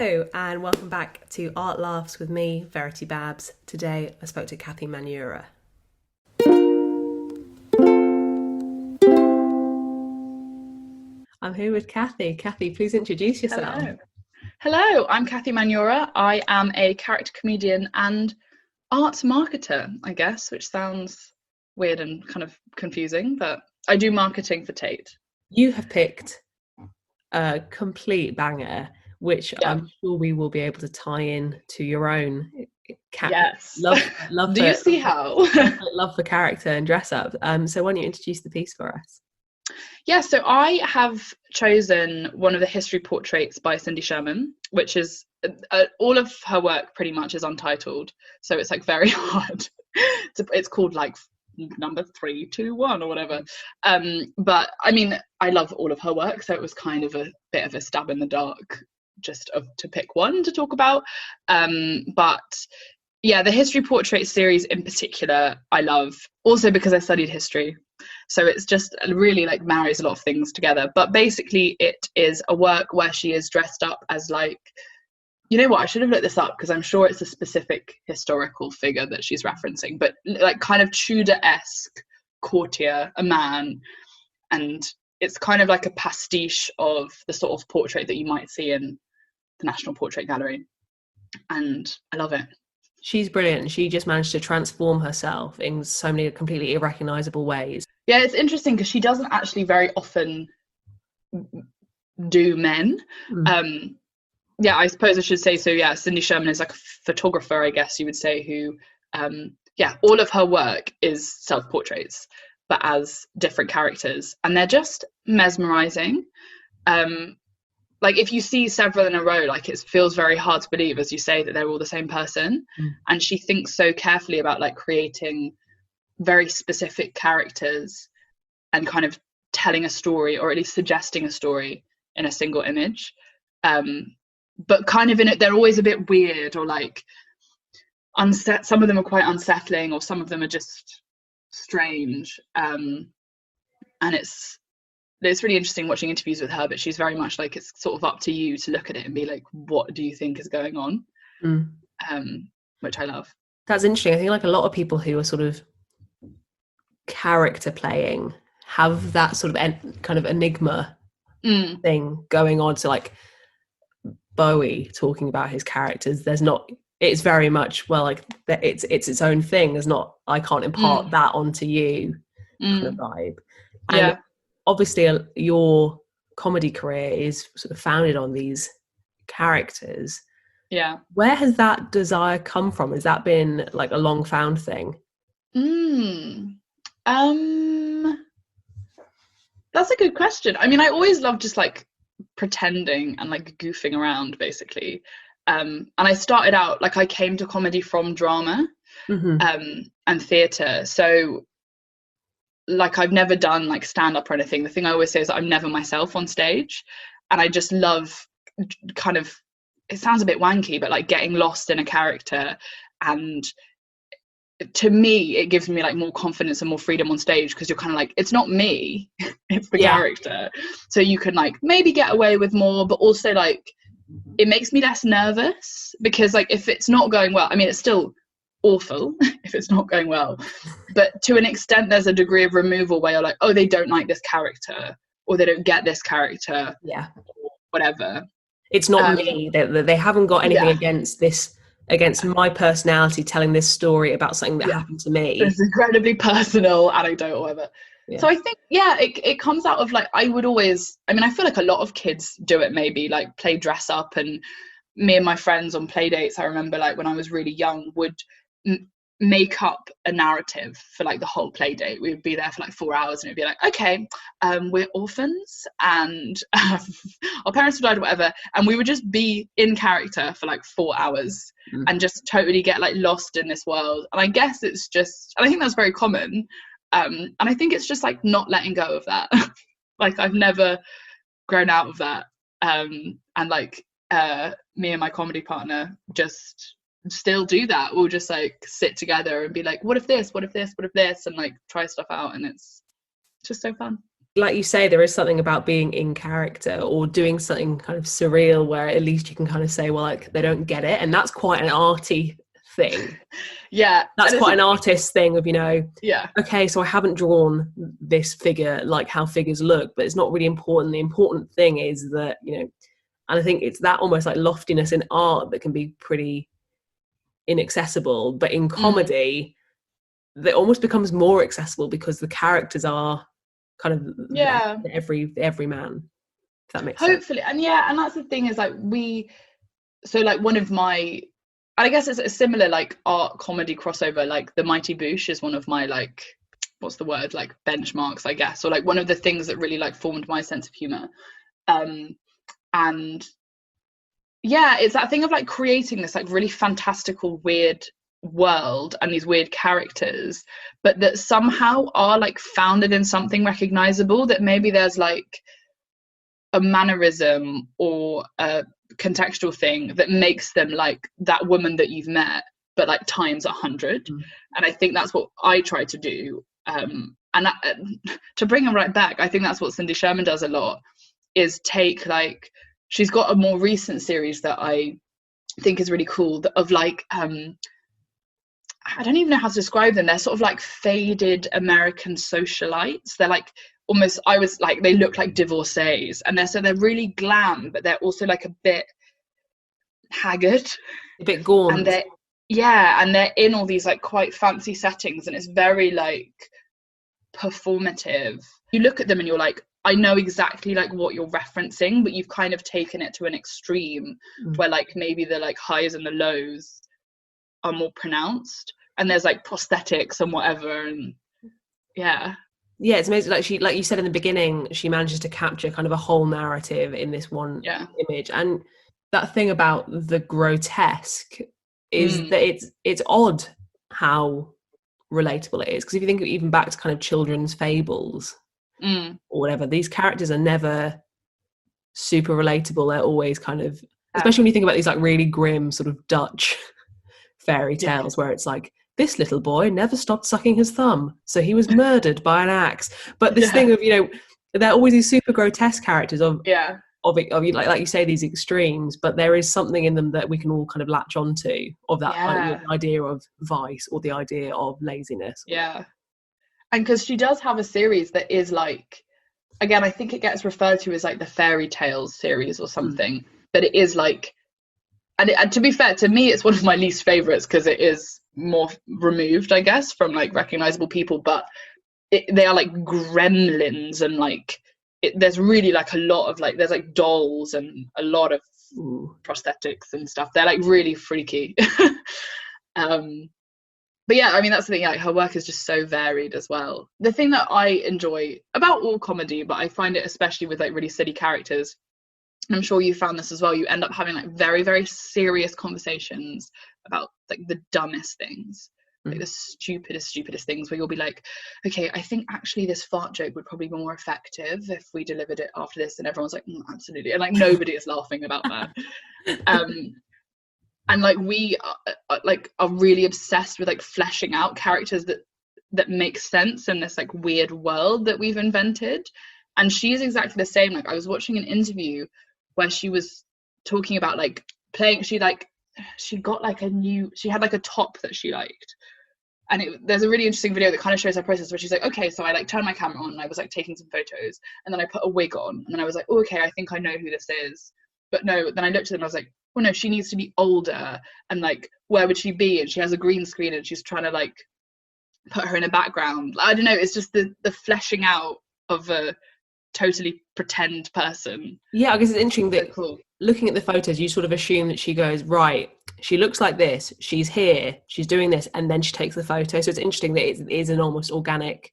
Hello and welcome back to Art Laughs with me, Verity Babs. Today I spoke to Kathy Maniura. I'm here with Kathy. Kathy, please introduce yourself. Hello, I'm Kathy Maniura. I am a character comedian and art marketer, I guess, which sounds weird and kind of confusing, but I do marketing for Tate. You have picked a complete banger, which I'm sure we will be able to tie in to your own Yes. love. Do you see how? love for character and dress up. So why don't you introduce the piece for us? Yeah, so I have chosen one of the history portraits by Cindy Sherman, which is all of her work pretty much is untitled, so it's like very hard. It's called like number 321 or whatever. But I mean, I love all of her work, so it was kind of a bit of a stab in the dark just to pick one to talk about. But yeah, the history portrait series in particular I love, also because I studied history, so it's just really like marries a lot of things together. But basically it is a work where she is dressed up as like, you know what, I should have looked this up because I'm sure it's a specific historical figure that she's referencing, but like kind of Tudor-esque courtier, a man, and it's kind of like a pastiche of the sort of portrait that you might see in the National Portrait Gallery, and I love it. She's brilliant. She just managed to transform herself in so many completely irrecognizable ways. Yeah, it's interesting because she doesn't actually very often do men. Yeah, I suppose I should say so. Yeah, Cindy Sherman is like a photographer, I guess you would say, who all of her work is self-portraits, but as different characters, and they're just mesmerizing. Like if you see several in a row, like it feels very hard to believe, as you say, that they're all the same person. And she thinks so carefully about like creating very specific characters and kind of telling a story, or at least suggesting a story in a single image. But kind of in it, they're always a bit weird, or like some of them are quite unsettling, or some of them are just strange. And it's really interesting watching interviews with her, but she's very much like, it's sort of up to you to look at it and be like, what do you think is going on? Which I love. That's interesting. I think like a lot of people who are sort of character playing have that sort of kind of enigma thing going on. So like Bowie talking about his characters, it's very much, well, like it's its own thing. There's not, I can't impart that onto you kind of vibe. And obviously your comedy career is sort of founded on these characters. Yeah. Where has that desire come from? Has that been like a long found thing? That's a good question. I mean, I always love just like pretending and like goofing around, basically. And I started out, like I came to comedy from drama and theatre. So like I've never done like stand-up or anything. The thing I always say is that I'm never myself on stage. And I just love kind of, it sounds a bit wanky, but like getting lost in a character, and to me it gives me like more confidence and more freedom on stage, because you're kind of like, it's not me, it's the character, so you can like maybe get away with more, but also like it makes me less nervous, because like if it's not going well, I mean it's still awful if it's not going well, but to an extent there's a degree of removal where you're like, oh, they don't like this character, or they don't get this character, or whatever. It's not me. They haven't got anything against my personality telling this story about something that happened to me. It's incredibly personal anecdote or whatever. So I think, it comes out of like, I feel like a lot of kids do it, maybe like play dress up, and me and my friends on play dates, I remember like when I was really young, would make up a narrative for like the whole play date. We would be there for like 4 hours, and it'd be like, okay, we're orphans, and our parents have died or whatever, and we would just be in character for like 4 hours and just totally get like lost in this world. And I guess it's just, and I think that's very common, and I think it's just like not letting go of that. Like I've never grown out of that, and like me and my comedy partner just still do that. We'll just like sit together and be like, what if this, and like try stuff out, and it's just so fun. like you say, there is something about being in character or doing something kind of surreal where at least you can kind of say, well, like, they don't get it. And that's quite an arty thing. Yeah. That's quite an artist thing of, yeah. Okay, so I haven't drawn this figure like how figures look, but it's not really important. The important thing is that, and I think it's that almost like loftiness in art that can be pretty inaccessible. But in comedy, that almost becomes more accessible because the characters are kind of every man, if that makes sense. Hopefully. And and that's the thing is like one of my, I guess it's a similar like art comedy crossover, like The Mighty Boosh is one of my like, what's the word, like benchmarks, I guess, or like one of the things that really like formed my sense of humor. And it's that thing of like creating this like really fantastical weird world and these weird characters, but that somehow are like founded in something recognizable, that maybe there's like a mannerism or a contextual thing that makes them like that woman that you've met, but like times 100. And I think that's what I try to do, and to bring them right back, I think that's what Cindy Sherman does a lot, is take like, she's got a more recent series that I think is really cool, of like I don't even know how to describe them. They're sort of like faded American socialites. They're like almost, I was like, they look like divorcees, and they're really glam, but they're also like a bit haggard, a bit gaunt, and they're in all these like quite fancy settings, and it's very like performative. You look at them and you're like, I know exactly like what you're referencing, but you've kind of taken it to an extreme where like maybe the like highs and the lows are more pronounced, and there's like prosthetics and whatever, and it's amazing. Like you said in the beginning, she manages to capture kind of a whole narrative in this one image. And that thing about the grotesque is that it's odd how relatable it is, because if you think even back to kind of children's fables or whatever, these characters are never super relatable. They're always kind of, especially when you think about these like really grim sort of Dutch fairy tales where it's like, this little boy never stopped sucking his thumb, so he was murdered by an axe. But this thing of, they're always these super grotesque characters of like you say, these extremes, but there is something in them that we can all kind of latch onto, of that like, the idea of vice or the idea of laziness. And because she does have a series that is like, again, I think it gets referred to as like the fairy tales series or something, but it is like, and to be fair, to me, it's one of my least favorites because it is more removed, I guess, from like recognizable people, but they are like gremlins, and like there's really like a lot of like, there's like dolls and a lot of prosthetics and stuff. They're like really freaky. But I mean, that's the thing, like her work is just so varied as well. The thing that I enjoy about all comedy, but I find it especially with like really silly characters, and I'm sure you found this as well, you end up having like very, very serious conversations about like the dumbest things, like the stupidest things, where you'll be like, okay, I think actually this fart joke would probably be more effective if we delivered it after this, and everyone's like, absolutely, and like nobody is laughing about that. And like we are really obsessed with like fleshing out characters that make sense in this like weird world that we've invented. And she's exactly the same. Like I was watching an interview where she was talking about like playing, she got like she had like a top that she liked, and there's a really interesting video that kind of shows her process, where she's like, okay, so I like turned my camera on and I was like taking some photos, and then I put a wig on, and then I was like, oh, okay, I think I know who this is. But no, then I looked at them and I was like, well, no, she needs to be older, and like where would she be? And she has a green screen and she's trying to like put her in a background. I don't know, it's just the fleshing out of a totally pretend person. I guess it's interesting that cool. Looking at the photos, you sort of assume that she goes, right, she looks like this, she's here, she's doing this, and then she takes the photo. So it's interesting that it is an almost organic,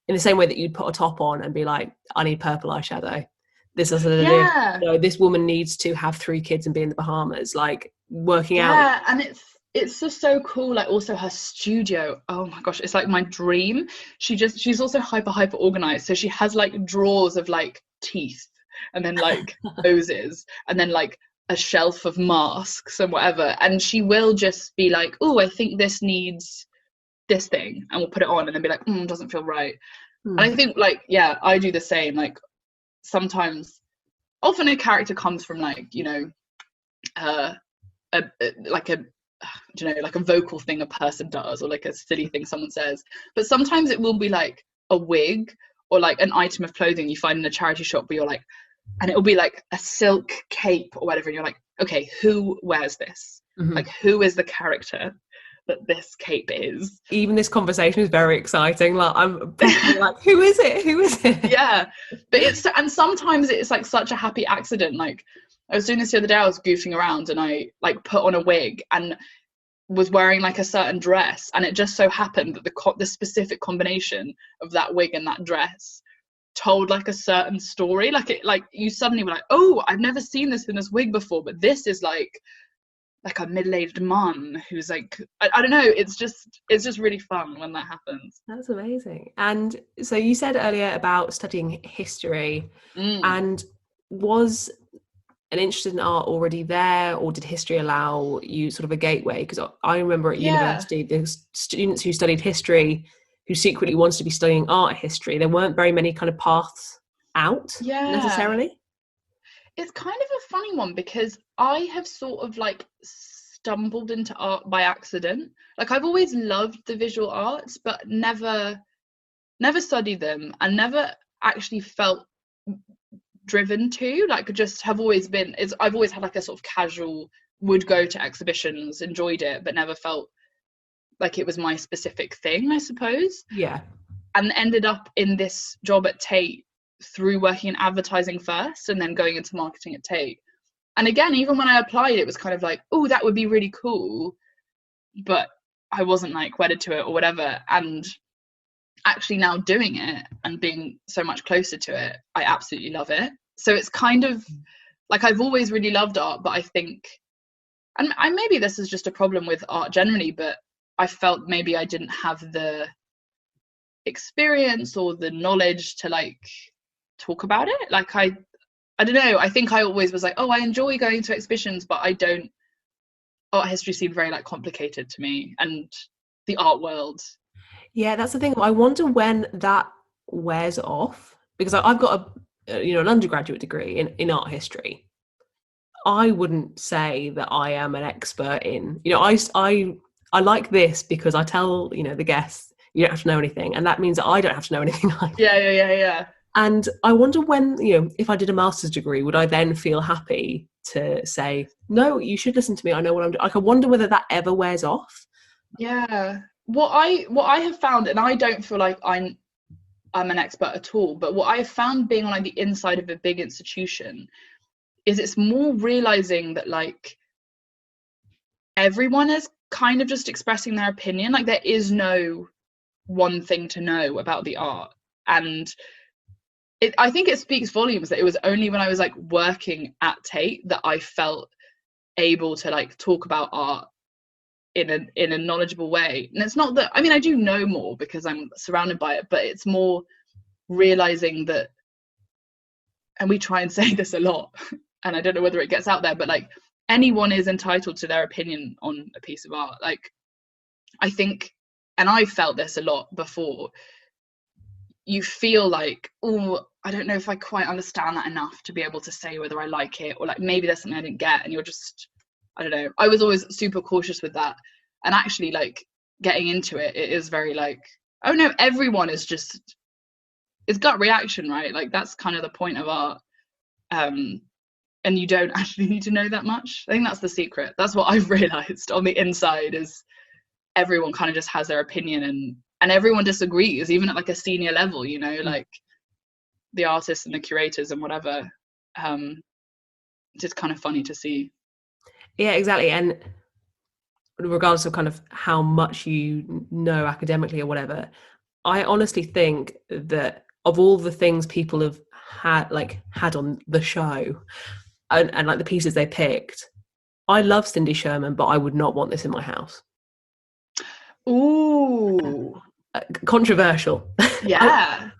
in the same way that you'd put a top on and be like, I need purple eyeshadow. This is this woman needs to have 3 kids and be in the Bahamas, like working out. Yeah, and it's just so cool. Like also her studio, oh my gosh, it's like my dream. She's also hyper organized, so she has like drawers of like teeth, and then like hoses, and then like a shelf of masks and whatever, and she will just be like, oh, I think this needs this thing, and we'll put it on, and then be like, doesn't feel right. And I think like, yeah, I do the same. Like sometimes, often a character comes from like, you know, like a, you know, like a vocal thing a person does, or like a silly thing someone says. But sometimes it will be like a wig or like an item of clothing you find in a charity shop where you're like, and it'll be like a silk cape or whatever, and you're like, okay, who wears this? Like, who is the character that this cape is? Even this conversation is very exciting. Like, I'm thinking, like, who is it? Who is it? Yeah, but and sometimes it's like such a happy accident. Like, I was doing this the other day, I was goofing around and I like put on a wig and was wearing like a certain dress, and it just so happened that the specific combination of that wig and that dress told like a certain story. Like it, like you suddenly were like, oh, I've never seen this in this wig before, but this is like a middle-aged mum who's like, I don't know, it's just really fun when that happens. That's amazing. And so you said earlier about studying history, and was an interest in art already there, or did history allow you sort of a gateway? Because I remember at university, the students who studied history who secretly wanted to be studying art history, there weren't very many kind of paths out necessarily. It's kind of a funny one, because I have sort of like stumbled into art by accident. Like I've always loved the visual arts, but never studied them, and never actually felt driven to, like, just have always been, I've always had like a sort of casual, would go to exhibitions, enjoyed it, but never felt like it was my specific thing, I suppose. Yeah. And ended up in this job at Tate through working in advertising first and then going into marketing at Tate. And again, even when I applied, it was kind of like, oh, that would be really cool, but I wasn't like wedded to it or whatever. And actually now doing it and being so much closer to it, I absolutely love it. So it's kind of like, I've always really loved art, but I think, and maybe this is just a problem with art generally, but I felt maybe I didn't have the experience or the knowledge to like talk about it. Like I don't know, I think I always was like, oh, I enjoy going to exhibitions, but art history seemed very like complicated to me, and the art world. Yeah, that's the thing. I wonder when that wears off, because I've got an undergraduate degree in art history. I wouldn't say that I am an expert in, I like this because I tell, the guests, you don't have to know anything. And that means that I don't have to know anything either. Yeah. And I wonder when, if I did a master's degree, would I then feel happy to say, no, you should listen to me, I know what I'm doing. Like, I wonder whether that ever wears off. Yeah. What I have found, and I don't feel like I'm an expert at all, but what I have found being on like the inside of a big institution is it's more realizing that like everyone is kind of just expressing their opinion. Like there is no one thing to know about the art. And I think it speaks volumes that it was only when I was like working at Tate that I felt able to like talk about art in a knowledgeable way. And it's not that, I mean, I do know more because I'm surrounded by it, but it's more realizing that, and we try and say this a lot, and I don't know whether it gets out there, but like anyone is entitled to their opinion on a piece of art. Like I think, and I felt this a lot before, you feel like, oh, I don't know if I quite understand that enough to be able to say whether I like it, or like maybe there's something I didn't get, and you're just, I don't know. I was always super cautious with that. And actually like getting into it, it is very like, oh no, everyone is just, it's gut reaction, right? Like that's kind of the point of art. And you don't actually need to know that much. I think that's the secret. That's what I've realized on the inside, is everyone kind of just has their opinion, and everyone disagrees, even at like a senior level, like the artists and the curators and whatever. It's just kind of funny to see. Yeah, exactly. And regardless of kind of how much you know academically or whatever, I honestly think that of all the things people have had on the show and like the pieces they picked, I love Cindy Sherman, but I would not want this in my house. Ooh. Controversial. Yeah.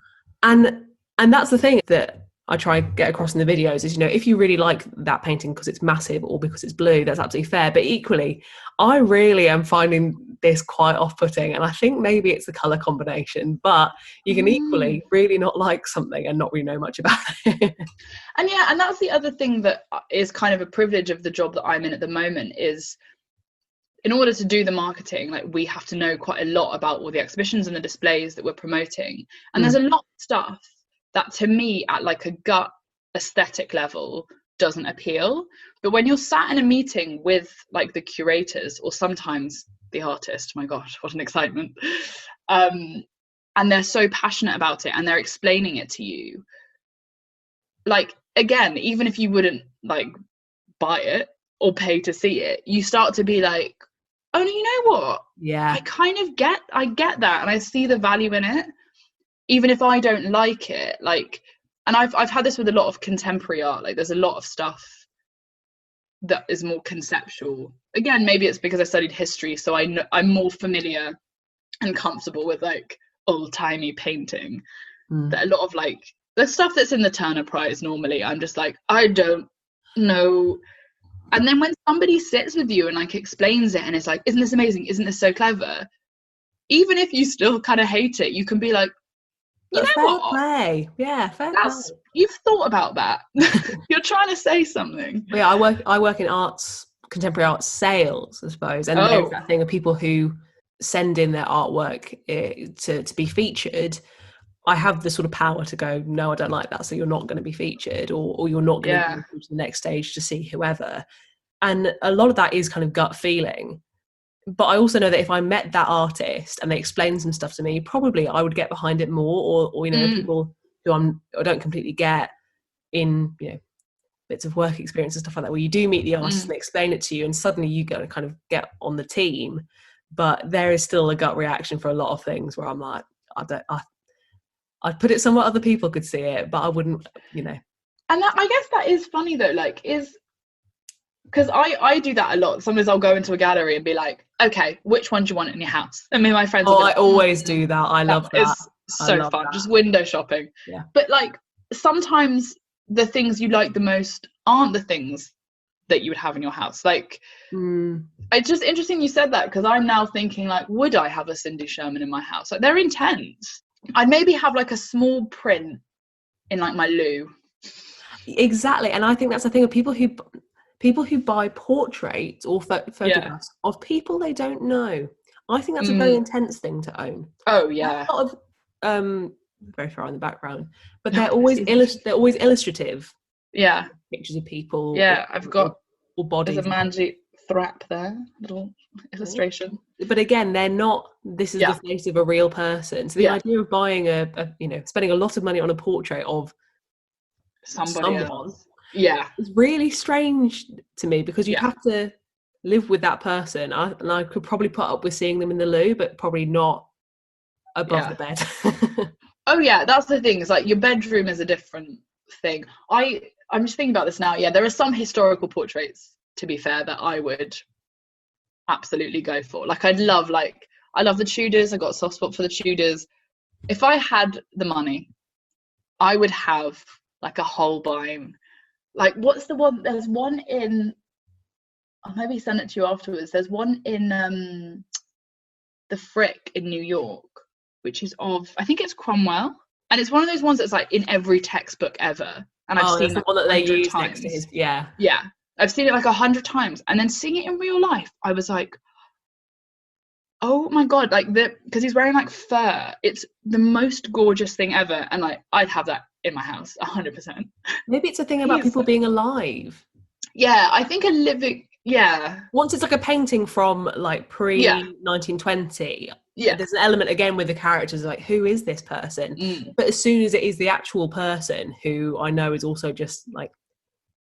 And that's the thing that I try to get across in the videos is, if you really like that painting because it's massive or because it's blue, that's absolutely fair. But equally, I really am finding this quite off-putting, and I think maybe it's the colour combination, but you can equally really not like something and not really know much about it. And that's the other thing that is kind of a privilege of the job that I'm in at the moment, is in order to do the marketing, like, we have to know quite a lot about all the exhibitions and the displays that we're promoting, and there's a lot of stuff that to me at like a gut aesthetic level doesn't appeal. But when you're sat in a meeting with like the curators or sometimes the artist, my gosh, what an excitement, and they're so passionate about it and they're explaining it to you, like, again, even if you wouldn't like buy it or pay to see it, you start to be like, oh no, you know what, I get that, and I see the value in it, even if I don't like it. Like, and I've had this with a lot of contemporary art. Like, there's a lot of stuff that is more conceptual. Again, maybe it's because I studied history, so I'm more familiar and comfortable with like old-timey painting. That a lot of like the stuff that's in the Turner Prize normally, I'm just like, I don't know. And then when somebody sits with you and like explains it and it's like, isn't this amazing, isn't this so clever, even if you still kind of hate it, you can be like, you know what? Play. Yeah, fair play. You've thought about that. You're trying to say something. Well, yeah, I work in arts, contemporary arts sales, I suppose, and there's that thing of people who send in their artwork to be featured. I have the sort of power to go, no, I don't like that, so you're not going to be featured, or you're not going to go to the next stage to see whoever. And a lot of that is kind of gut feeling. But I also know that if I met that artist and they explained some stuff to me, probably I would get behind it more, or you know, people who I don't completely get in, you know, bits of work experience and stuff like that, where you do meet the artist and they explain it to you and suddenly you go to kind of get on the team. But there is still a gut reaction for a lot of things where I'm like, I'd put it somewhere other people could see it, but I wouldn't, you know. And that, I guess that is funny though, like, is because I do that a lot. Sometimes I'll go into a gallery and be like, okay, which one do you want in your house? And me and my friends will be like, I always do that. I love that. It's so fun, just window shopping. Yeah. But like, sometimes the things you like the most aren't the things that you would have in your house. Like, it's just interesting you said that, because I'm now thinking like, would I have a Cindy Sherman in my house? Like, they're intense. I'd maybe have like a small print in like my loo. Exactly. And I think that's the thing of people who buy portraits or photographs of people they don't know. I think that's a very intense thing to own. Oh yeah. A lot of very far in the background, but they're always illustrative. Yeah. Pictures of people. Yeah, I've got or bodies. There's a Manji Thrap there, little illustration. But again, they're not. This is the face of a real person. So the idea of buying spending a lot of money on a portrait of someone else. Yeah, it's really strange to me, because you have to live with that person. I could probably put up with seeing them in the loo, but probably not above the bed. Oh yeah, that's the thing. It's like your bedroom is a different thing. I'm just thinking about this now. Yeah, there are some historical portraits, to be fair, that I would absolutely go for. Like, I love the Tudors. I got a soft spot for the Tudors. If I had the money, I would have like a Holbein. Like, what's the one? There's one in, I'll maybe send it to you afterwards. There's one in the Frick in New York, which is of, I think it's Cromwell. And it's one of those ones that's like in every textbook ever. And I've seen the one that they use next to his, Yeah. I've seen it like 100 times. And then seeing it in real life, I was like, oh my God, like, because he's wearing like fur. It's the most gorgeous thing ever. And like, I'd have that in my house 100%. Maybe it's a thing about people being alive. Yeah, I think a living, once it's like a painting from like pre 1920, there's an element again with the characters, like, who is this person? But as soon as it is the actual person, who I know is also just like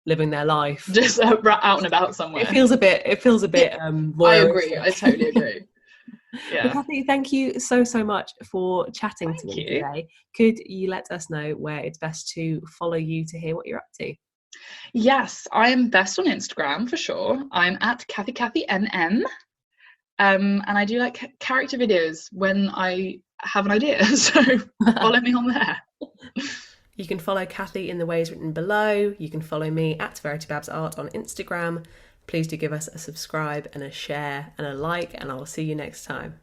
living their life, just out and about somewhere, it feels a bit I agree, I totally agree. Well, Kathy, thank you so much for chatting to me today. Could you let us know where it's best to follow you to hear what you're up to? Yes, I am best on Instagram for sure. I'm at Kathy NM, and I do like character videos when I have an idea, so follow me on there. You can follow Kathy in the ways written below. You can follow me at VerityBabsArt on Instagram. Please do give us a subscribe and a share and a like, and I will see you next time.